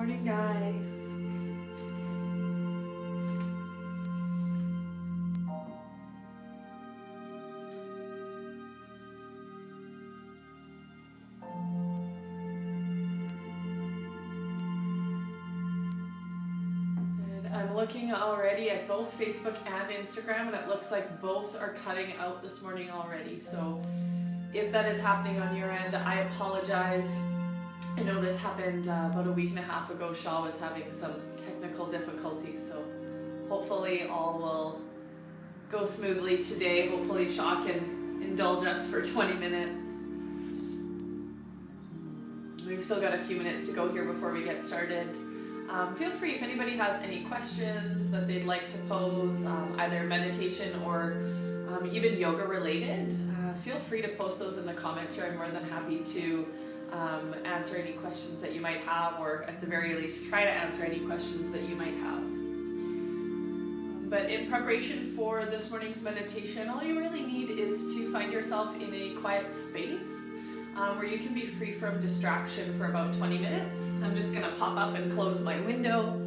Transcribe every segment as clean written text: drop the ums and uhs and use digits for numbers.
morning, guys. And I'm looking already at both Facebook and Instagram, and it looks like both are cutting out this morning already. So if that is happening on your end, I apologize. I know this happened about a week and a half ago. Shaw was having some technical difficulties, so hopefully all will go smoothly today. Hopefully Shaw can indulge us for 20 minutes. We've still got a few minutes to go here before we get started. Feel free if anybody has any questions that they'd like to pose, either meditation or even yoga related. Feel free to post those in the comments here. I'm more than happy to answer any questions that you might have, or at the very least try to answer any questions that you might have. But in preparation for this morning's meditation, all you really need is to find yourself in a quiet space where you can be free from distraction for about 20 minutes. I'm just going to pop up and close my window.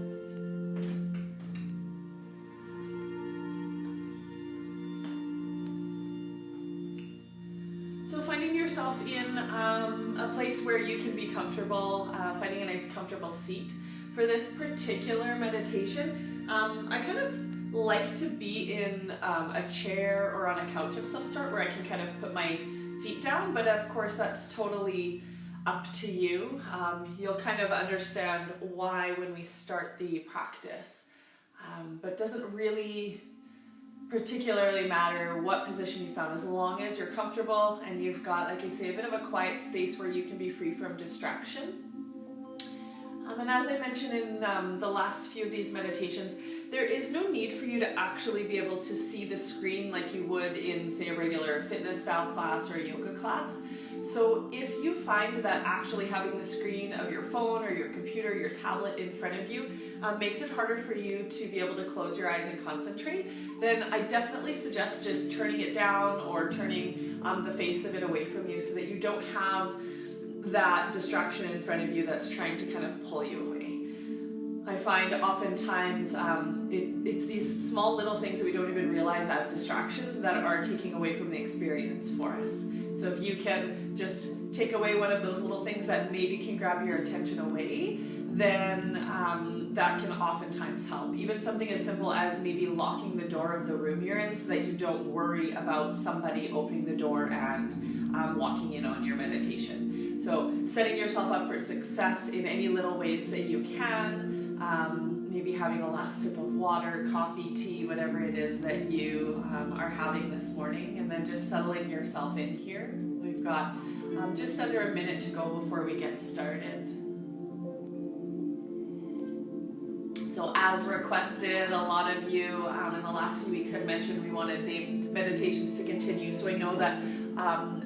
So finding yourself in a place where you can be comfortable, finding a nice comfortable seat. For this particular meditation, I kind of like to be in a chair or on a couch of some sort where I can kind of put my feet down, but of course that's totally up to you. You'll kind of understand why when we start the practice, but doesn't really particularly matter what position you found, as long as you're comfortable and you've got, like I say, a bit of a quiet space where you can be free from distraction. And as I mentioned in the last few of these meditations, there is no need for you to actually be able to see the screen like you would in, say, a regular fitness style class or a yoga class. So if you find that actually having the screen of your phone or your computer, your tablet in front of you makes it harder for you to be able to close your eyes and concentrate, then I definitely suggest just turning it down or turning the face of it away from you so that you don't have that distraction in front of you that's trying to kind of pull you away. I find oftentimes it's these small little things that we don't even realize as distractions that are taking away from the experience for us. So if you can just take away one of those little things that maybe can grab your attention away, then that can oftentimes help. Even something as simple as maybe locking the door of the room you're in so that you don't worry about somebody opening the door and walking in on your meditation. So setting yourself up for success in any little ways that you can. Maybe having a last sip of water, coffee, tea, whatever it is that you are having this morning, and then just settling yourself in here. We've got just under a minute to go before we get started. So as requested, a lot of you in the last few weeks had mentioned we wanted the meditations to continue. So I know that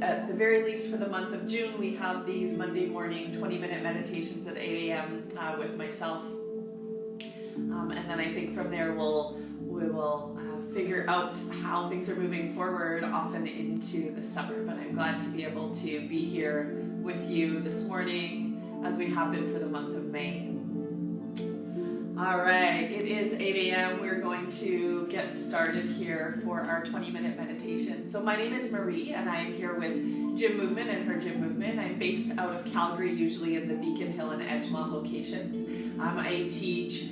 at the very least for the month of June, we have these Monday morning 20-minute meditations at 8 a.m. With myself. And then I think from there we will figure out how things are moving forward often into the summer. But I'm glad to be able to be here with you this morning as we have been for the month of May. All right, it is 8 a.m. We're going to get started here for our 20-minute meditation. So my name is Marie, and I'm here with Gym Movement and her Gym Movement. I'm based out of Calgary, usually in the Beacon Hill and Edgemont locations. I teach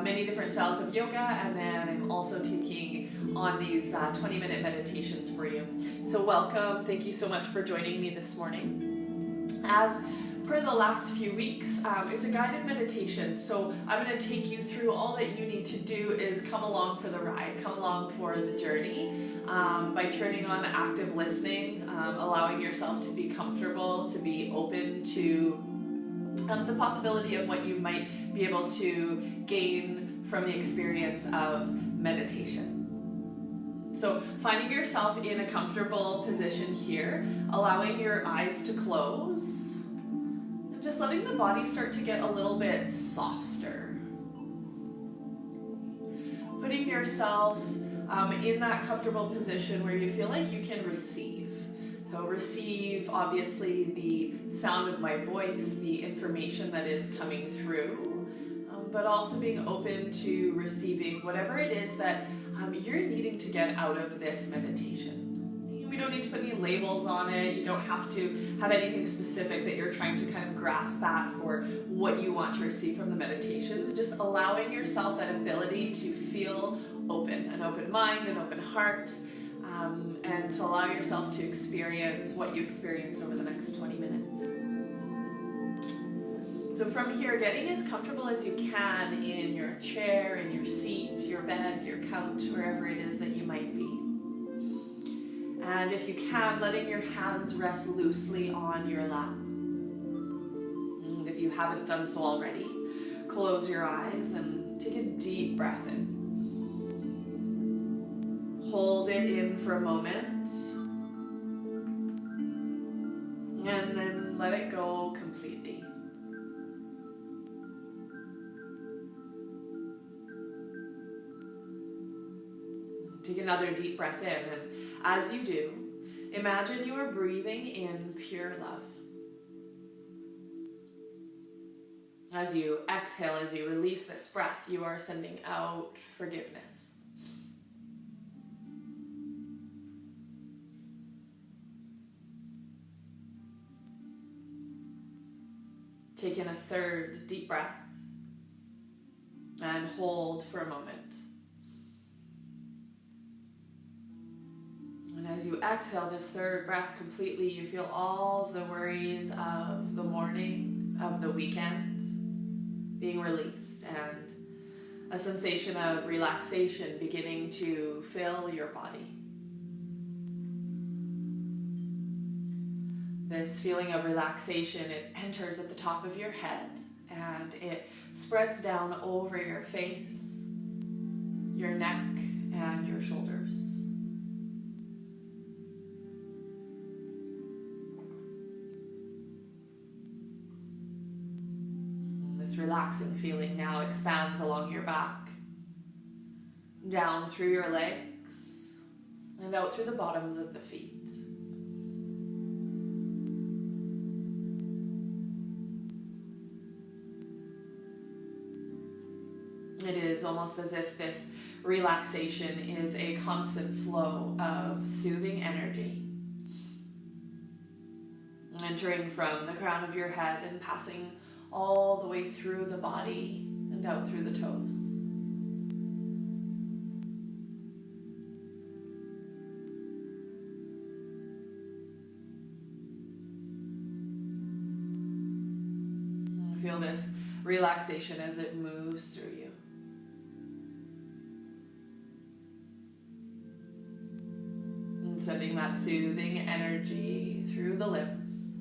many different styles of yoga, and then I'm also taking on these 20-minute meditations for you. So welcome. Thank you so much for joining me this morning. As per the last few weeks, it's a guided meditation, so I'm going to take you through. All that you need to do is come along for the ride, come along for the journey by turning on active listening, allowing yourself to be comfortable, to be open to the possibility of what you might be able to gain from the experience of meditation. So finding yourself in a comfortable position here, allowing your eyes to close, and just letting the body start to get a little bit softer. Putting yourself in that comfortable position where you feel like you can receive. So receive, obviously, the sound of my voice, the information that is coming through, but also being open to receiving whatever it is that you're needing to get out of this meditation. We don't need to put any labels on it. You don't have to have anything specific that you're trying to kind of grasp at for what you want to receive from the meditation. Just allowing yourself that ability to feel open, an open mind, an open heart, and to allow yourself to experience what you experience over the next 20 minutes. So from here, getting as comfortable as you can in your chair, in your seat, your bed, your couch, wherever it is that you might be. And if you can, letting your hands rest loosely on your lap. And if you haven't done so already, close your eyes and take a deep breath in. Hold it in for a moment. And then let it go completely. Take another deep breath in, and as you do, imagine you are breathing in pure love. As you exhale, as you release this breath, you are sending out forgiveness. Take in a third deep breath and hold for a moment. And as you exhale this third breath completely, you feel all of the worries of the morning, of the weekend being released, and a sensation of relaxation beginning to fill your body. This feeling of relaxation, it enters at the top of your head and it spreads down over your face, your neck, and your shoulders. This relaxing feeling now expands along your back, down through your legs, and out through the bottoms of the feet. It is almost as if this relaxation is a constant flow of soothing energy, entering from the crown of your head and passing all the way through the body and out through the toes. Feel this relaxation as it moves through you. And sending that soothing energy through the limbs.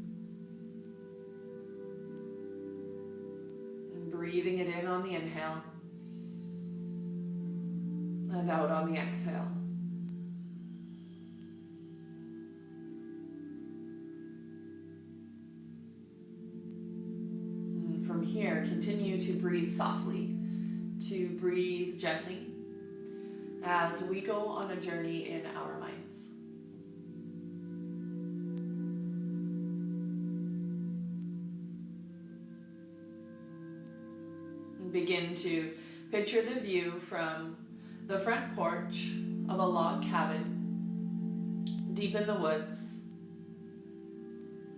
And breathing it in on the inhale. And out on the exhale. From here, continue to breathe softly, to breathe gently as we go on a journey in our minds. And begin to picture the view from the front porch of a log cabin deep in the woods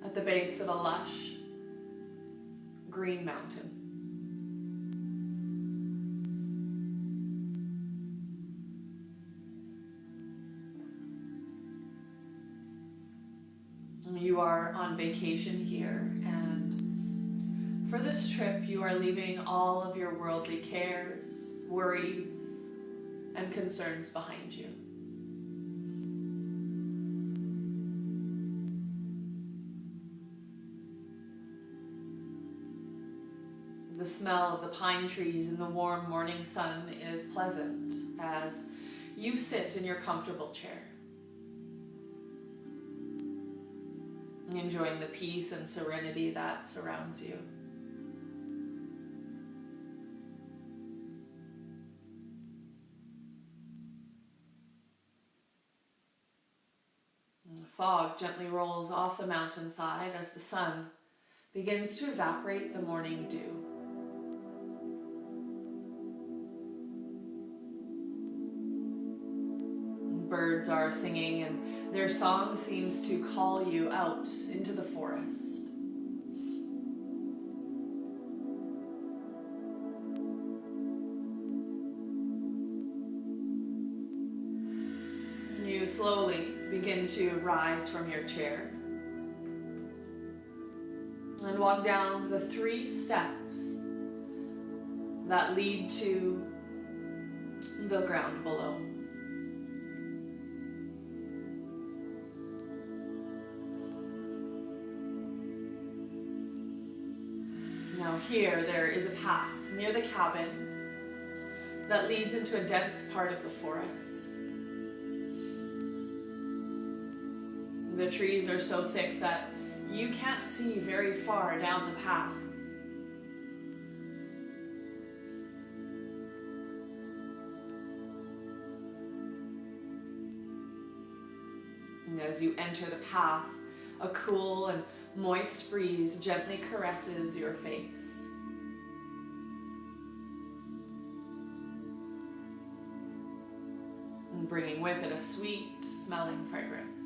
at the base of a lush green mountain. You are on vacation here, and for this trip you are leaving all of your worldly cares, worries, and concerns behind you. The smell of the pine trees in the warm morning sun is pleasant as you sit in your comfortable chair, enjoying the peace and serenity that surrounds you. Fog gently rolls off the mountainside as the sun begins to evaporate the morning dew. Birds are singing, and their song seems to call you out into the forest. You slowly begin to rise from your chair and walk down the 3 steps that lead to the ground below. Now here there is a path near the cabin that leads into a dense part of the forest. The trees are so thick that you can't see very far down the path. And as you enter the path, a cool and moist breeze gently caresses your face. And bringing with it a sweet smelling fragrance.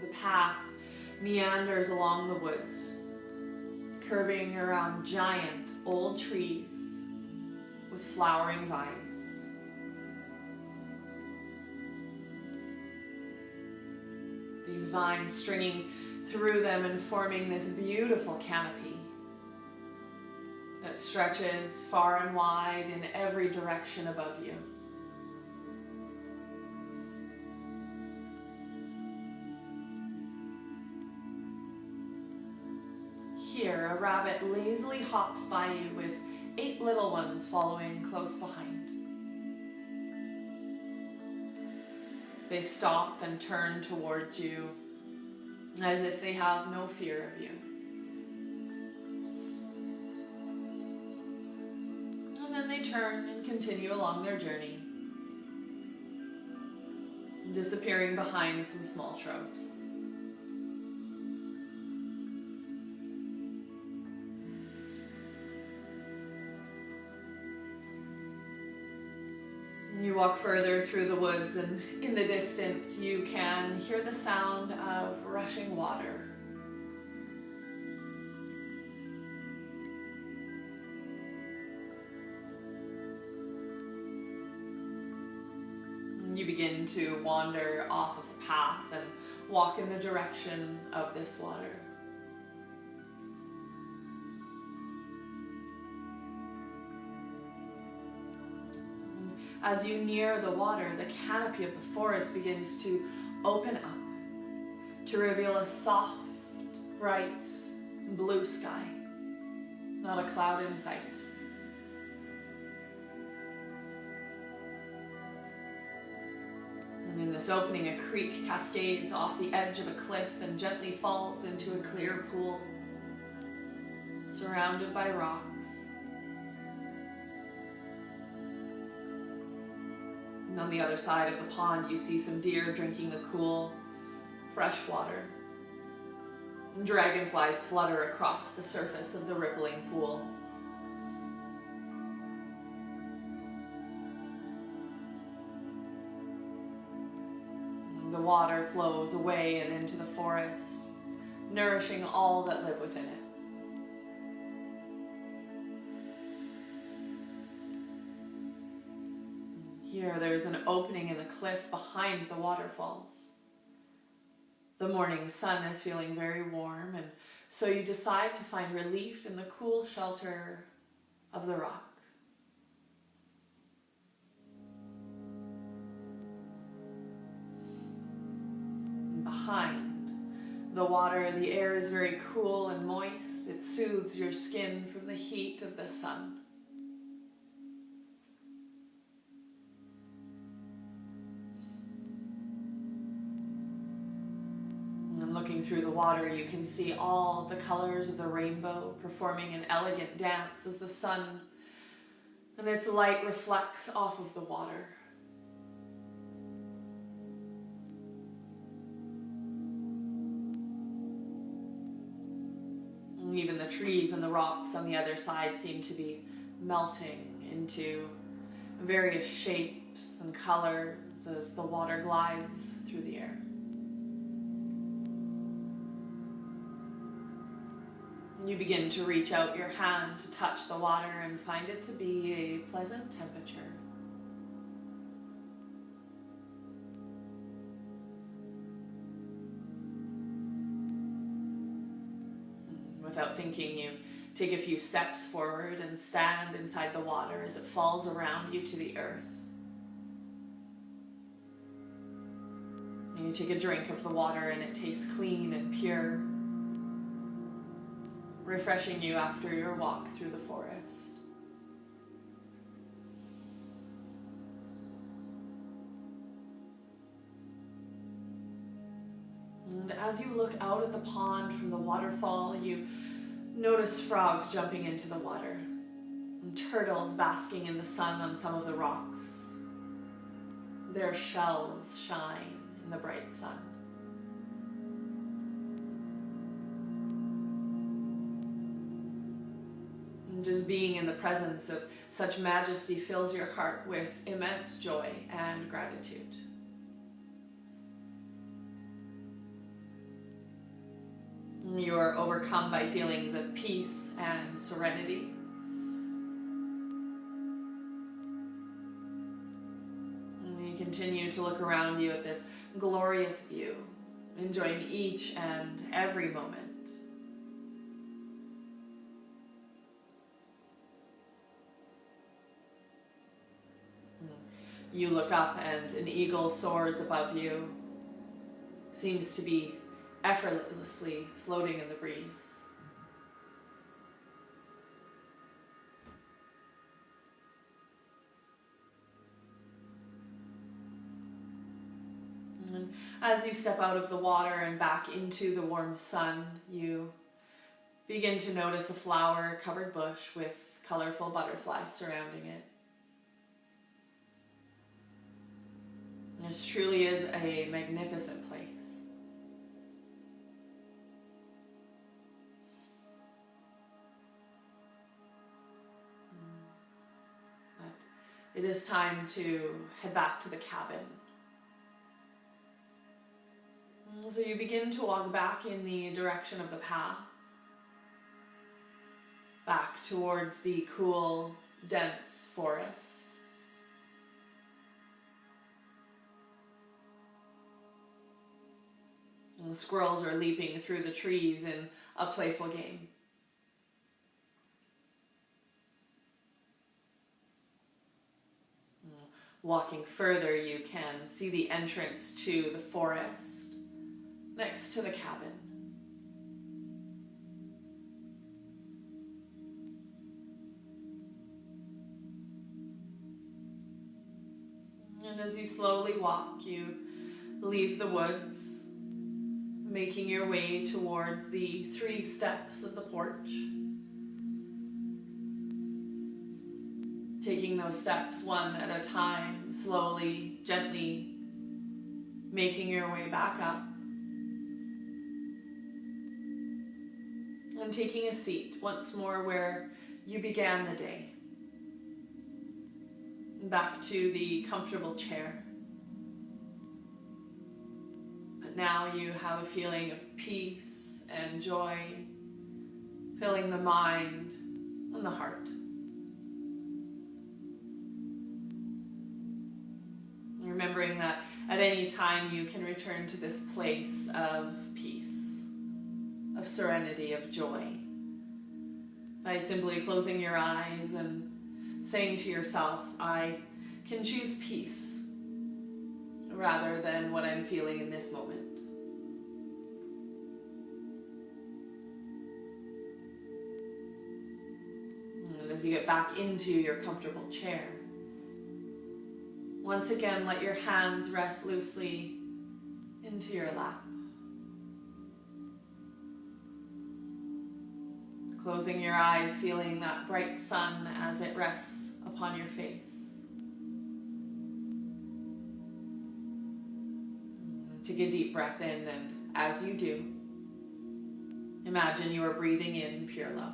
The path meanders along the woods, curving around giant old trees with flowering vines. These vines stringing through them and forming this beautiful canopy that stretches far and wide in every direction above you. Here, a rabbit lazily hops by you with 8 little ones following close behind. They stop and turn towards you as if they have no fear of you. And then they turn and continue along their journey, disappearing behind some small shrubs. You walk further through the woods, and in the distance you can hear the sound of rushing water. You begin to wander off of the path and walk in the direction of this water. As you near the water, the canopy of the forest begins to open up to reveal a soft, bright blue sky, not a cloud in sight. And in this opening, a creek cascades off the edge of a cliff and gently falls into a clear pool, surrounded by rocks. And on the other side of the pond, you see some deer drinking the cool, fresh water. And dragonflies flutter across the surface of the rippling pool. And the water flows away and into the forest, nourishing all that live within it. Here, there's an opening in the cliff behind the waterfalls. The morning sun is feeling very warm, and so you decide to find relief in the cool shelter of the rock. And behind the water, the air is very cool and moist. It soothes your skin from the heat of the sun. through the water, you can see all the colors of the rainbow performing an elegant dance as the sun and its light reflects off of the water. And even the trees and the rocks on the other side seem to be melting into various shapes and colors as the water glides through the air. You begin to reach out your hand to touch the water and find it to be a pleasant temperature. Without thinking, you take a few steps forward and stand inside the water as it falls around you to the earth. And you take a drink of the water and it tastes clean and pure, refreshing you after your walk through the forest. And as you look out at the pond from the waterfall, you notice frogs jumping into the water and turtles basking in the sun on some of the rocks. Their shells shine in the bright sun. And just being in the presence of such majesty fills your heart with immense joy and gratitude. You are overcome by feelings of peace and serenity. And you continue to look around you at this glorious view, enjoying each and every moment. You look up and an eagle soars above you, seems to be effortlessly floating in the breeze. And as you step out of the water and back into the warm sun, you begin to notice a flower-covered bush with colorful butterflies surrounding it. This truly is a magnificent place. It is time to head back to the cabin. So you begin to walk back in the direction of the path, back towards the cool, dense forest. And the squirrels are leaping through the trees in a playful game. Walking further, you can see the entrance to the forest next to the cabin. And as you slowly walk, you leave the woods, making your way towards the 3 steps of the porch. Taking those steps one at a time, slowly, gently, making your way back up. And taking a seat once more where you began the day. Back to the comfortable chair. But now you have a feeling of peace and joy, filling the mind and the heart. Remembering that at any time you can return to this place of peace, of serenity, of joy, by simply closing your eyes and saying to yourself, I can choose peace rather than what I'm feeling in this moment. And as you get back into your comfortable chair, once again, let your hands rest loosely into your lap. Closing your eyes, feeling that bright sun as it rests upon your face. Take a deep breath in, and as you do, imagine you are breathing in pure love.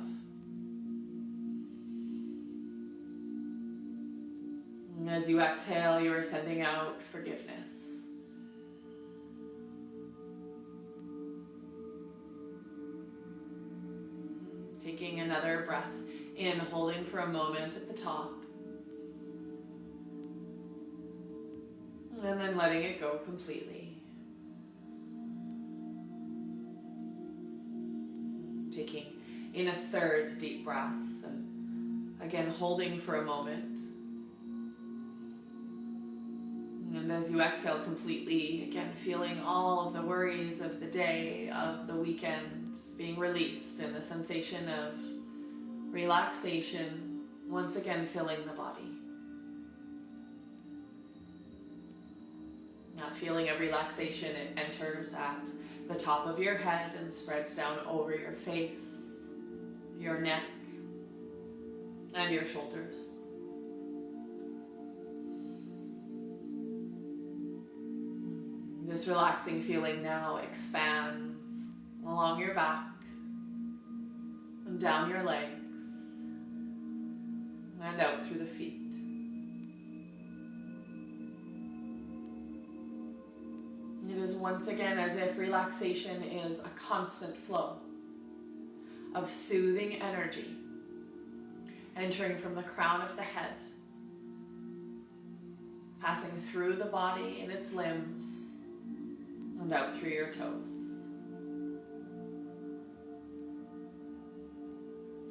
And as you exhale, you are sending out forgiveness. Taking another breath in, holding for a moment at the top. And then letting it go completely. Taking in a third deep breath, and again holding for a moment. And as you exhale completely, again feeling all of the worries of the day, of the weekend being released, and the sensation of relaxation once again filling the body. That feeling of relaxation, it enters at the top of your head and spreads down over your face, your neck, and your shoulders. This relaxing feeling now expands along your back and down your legs and out through the feet. It is once again as if relaxation is a constant flow of soothing energy entering from the crown of the head, passing through the body and its limbs and out through your toes.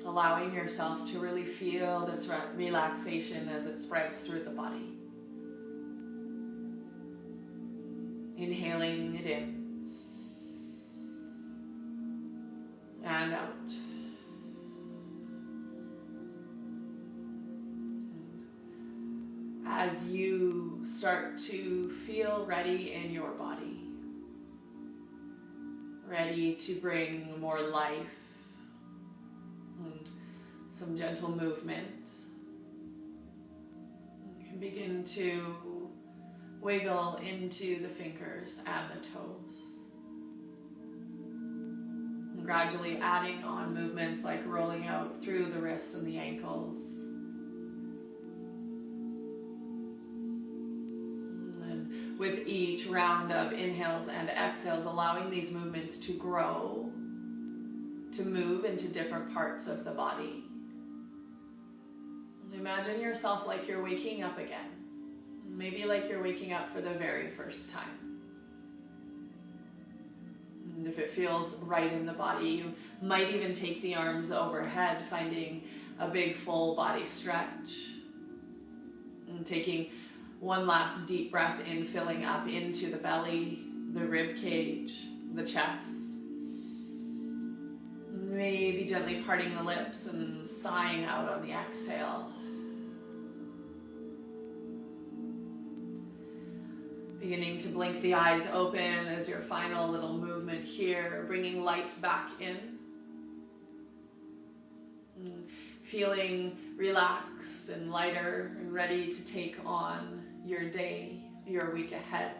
Allowing yourself to really feel this relaxation as it spreads through the body. Inhaling it in and out. As you start to feel ready in your body, ready to bring more life and some gentle movement, you can begin to wiggle into the fingers and the toes. And gradually adding on movements like rolling out through the wrists and the ankles. And with each round of inhales and exhales, allowing these movements to grow, to move into different parts of the body. And imagine yourself like you're waking up again. Maybe like you're waking up for the very first time. And if it feels right in the body, you might even take the arms overhead, finding a big full body stretch. And taking one last deep breath in, filling up into the belly, the rib cage, the chest. Maybe gently parting the lips and sighing out on the exhale. Beginning to blink the eyes open as your final little movement here, bringing light back in. And feeling relaxed and lighter and ready to take on your day, your week ahead.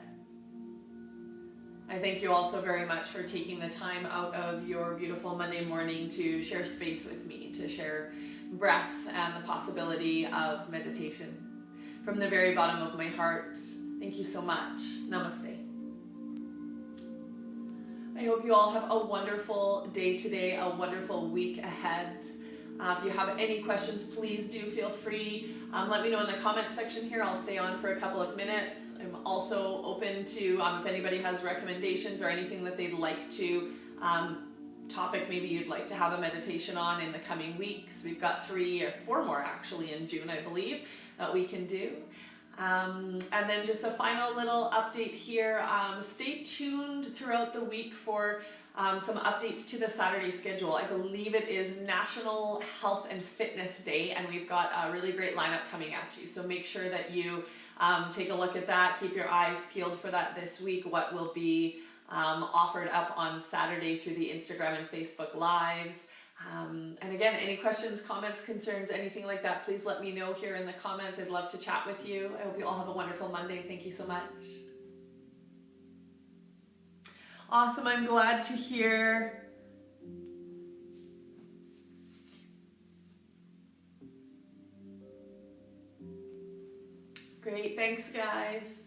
I thank you also very much for taking the time out of your beautiful Monday morning to share space with me, to share breath and the possibility of meditation. From the very bottom of my heart, thank you so much. Namaste. I hope you all have a wonderful day today, a wonderful week ahead. If you have any questions, please do feel free. Let me know in the comment section here. I'll stay on for a couple of minutes. I'm also open to if anybody has recommendations or anything that they'd like to, topic maybe you'd like to have a meditation on in the coming weeks. We've got 3 or 4 more actually in June, I believe, that we can do. And then just a final little update here. Stay tuned throughout the week for some updates to the Saturday schedule. I believe it is National Health and Fitness Day, and we've got a really great lineup coming at you. So make sure that you take a look at that. Keep your eyes peeled for that this week. What will be offered up on Saturday through the Instagram and Facebook Lives. And again, any questions, comments, concerns, anything like that, please let me know here in the comments. I'd love to chat with you. I hope you all have a wonderful Monday. Thank you so much. Awesome, I'm glad to hear. Great, thanks guys.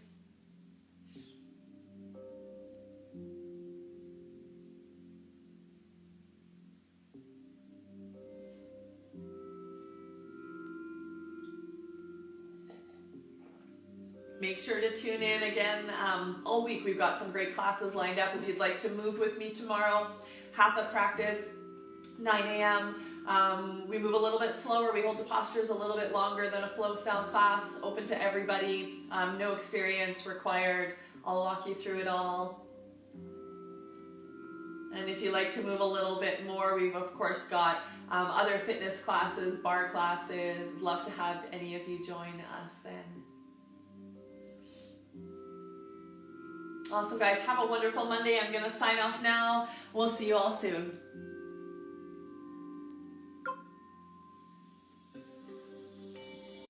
Make sure to tune in again all week. We've got some great classes lined up. If you'd like to move with me tomorrow, Hatha practice, 9 a.m. We move a little bit slower. We hold the postures a little bit longer than a flow style class, open to everybody, no experience required. I'll walk you through it all. And if you like to move a little bit more, we've of course got other fitness classes, bar classes. We'd love to have any of you join us then. Awesome guys, have a wonderful Monday. I'm gonna sign off now. We'll see you all soon.